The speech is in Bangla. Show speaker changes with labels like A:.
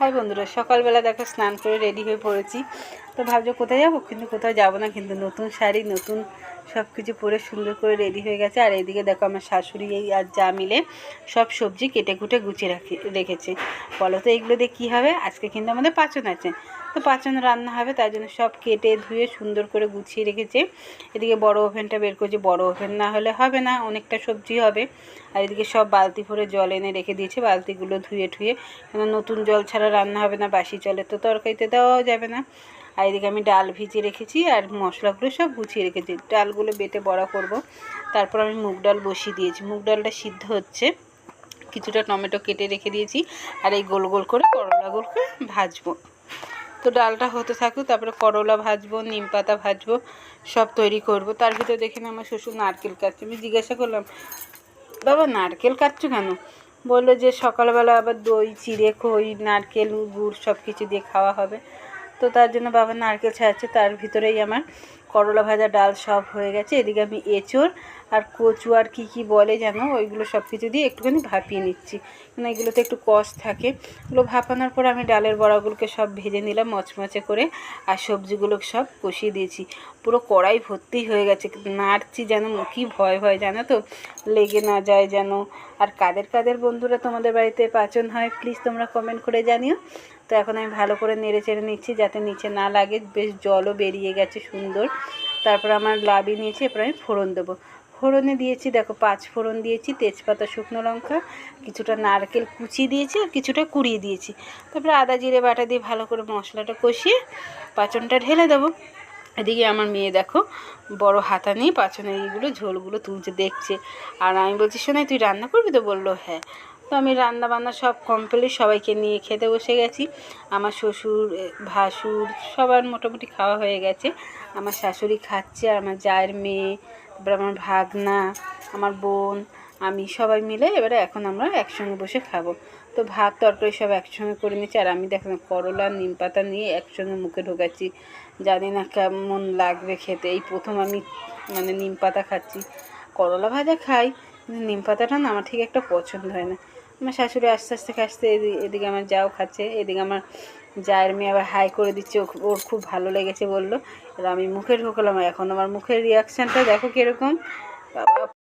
A: হাই বন্ধুরা, সকালবেলা দেখো স্নান করে রেডি হয়ে পড়েছি। তো ভাবছো কোথায় যাবো, কিন্তু কোথাও যাবো না। কিন্তু নতুন শাড়ি নতুন সব কিছু পরে সুন্দর করে রেডি হয়ে গেছে। আর এইদিকে দেখো আমার শাশুড়ি এই আর যা মিলে সব সবজি কেটে কুটে গুছিয়ে রেখেছে। বলো তো এইগুলো দিয়ে কী হবে? আজকে কিন্তু আমাদের পাঁচন আছে, তো পাঁচন রান্না হবে, তাই জন্য সব কেটে ধুয়ে সুন্দর করে গুছিয়ে রেখেছে। এদিকে বড় ওভেনটা বের করছে, বড় ওভেন না হলে হবে না, অনেকটা সবজি হবে। আর এদিকে সব বালতি ভরে জল এনে রেখে দিয়েছে, বালতিগুলো ধুয়ে ঠুয়ে, কেন নতুন জল ছাড়া রান্না হবে না, বাসি জলে তো তরকারিতে দেওয়াও যাবে না। আর এদিকে আমি ডাল ভিজিয়ে রেখেছি আর মশলাগুলো সব গুছিয়ে রেখেছি। ডালগুলো বেটে বড়া করব। তারপর আমি মুগ ডাল বসিয়ে দিয়েছি, মুগ ডালটা সিদ্ধ হচ্ছে। কিছুটা টমেটো কেটে রেখে দিয়েছি আর এই গোল গোল করে করলাগুলোকে ভাজবো। তো ডালটা হতে থাকুক, তারপরে করলা ভাজবো, নিম পাতা ভাজবো, সব তৈরি করব। তার ভিতরে দেখে আমার শ্বশুর নারকেল কাটছে। আমি জিজ্ঞাসা করলাম, বাবা নারকেল কাটছো কেন? বললো যে সকালবেলা আবার দই চিড়ে খই নারকেল গুড় সব কিছু দিয়ে খাওয়া হবে, তো তার জন্য বাবা নারকেল ছাড়াচ্ছে। তার ভিতরেই আমার করলা ভাজা ডাল সব হয়ে গেছে। এদিকে আমি এঁচোড় আর কচু আর কী কী বলে যেন, ওইগুলো সব কিছু দিয়ে একটুখানি ভাপিয়ে নিচ্ছি, কারণ এগুলোতে একটু কষ থাকে। ওগুলো ভাপানোর পর আমি ডালের বড়াগুলোকে সব ভেজে নিলাম মচমচে করে, আর সবজিগুলো সব কষিয়ে দিয়েছি। পুরো কড়াই ভর্তি হয়ে গেছে, নাড়ছি যেন কী ভয় ভয় জানো তো, লেগে না যায় যেন। আর কাদের কাদের বন্ধুরা তোমাদের বাড়িতে পাচন হয় প্লিজ তোমরা কমেন্ট করে জানিও। তো এখন আমি ভালো করে নেড়ে চেড়ে নিচ্ছি যাতে নিচে না লাগে, বেশ জলও বেরিয়ে গেছে সুন্দর। তারপর আমার লাবি নিয়েছি, এরপর আমি ফোড়ন দেবো। ফোড়নে দিয়েছি দেখো 5 ফোড়ন দিয়েছি, তেজপাতা, শুকনো লঙ্কা, কিছুটা নারকেল কুচি দিয়েছি আর কিছুটা কুড়িয়ে দিয়েছি। তারপরে আদা জিরে বাটা দিয়ে ভালো করে মশলাটা কষিয়ে পাঁচনটা ঢেলে দেবো। এদিকে আমার মেয়ে দেখো বড় হাতা নিয়ে পাঁচনের এইগুলো ঝোলগুলো তুলছে, দেখছে। আর আমি বলছি, শোনাই তুই রান্না করবি? তো বললো হ্যাঁ। তো আমি রান্না বান্না সব কমপ্লিট, সবাইকে নিয়ে খেতে বসে গেছি। আমার শ্বশুর ভাসুর সবার মোটামুটি খাওয়া হয়ে গেছে। আমার শাশুড়ি খাচ্ছে আর আমার জায়ের মেয়ে, তারপরে আমার ভাগনা, আমার বোন, আমি সবাই মিলে এবারে এখন আমরা একসঙ্গে বসে খাবো। তো ভাত তরকারি সব একসঙ্গে করে নিচ্ছি। আর আমি দেখো করলা নিম পাতা নিয়ে একসঙ্গে মুখে ঢোকাচ্ছি, জানি না কেমন লাগবে খেতে। এই প্রথম আমি মানে নিম পাতা খাচ্ছি। করলা ভাজা খাই, কিন্তু নিম পাতাটা না আমার ঠিক একটা পছন্দ হয় না। আমার শাশুড়ি আস্তে আস্তে খাচ্ছে, এদিকে আমার যাও খাচ্ছে, এদিকে আমার জায়ের মেয়ে আবার হাই করে দিচ্ছে, ওর খুব ভালো লেগেছে বললো। এবার আমি মুখে ঢোকালাম, এখন আমার মুখের রিয়াকশানটা দেখো কীরকম। বাবা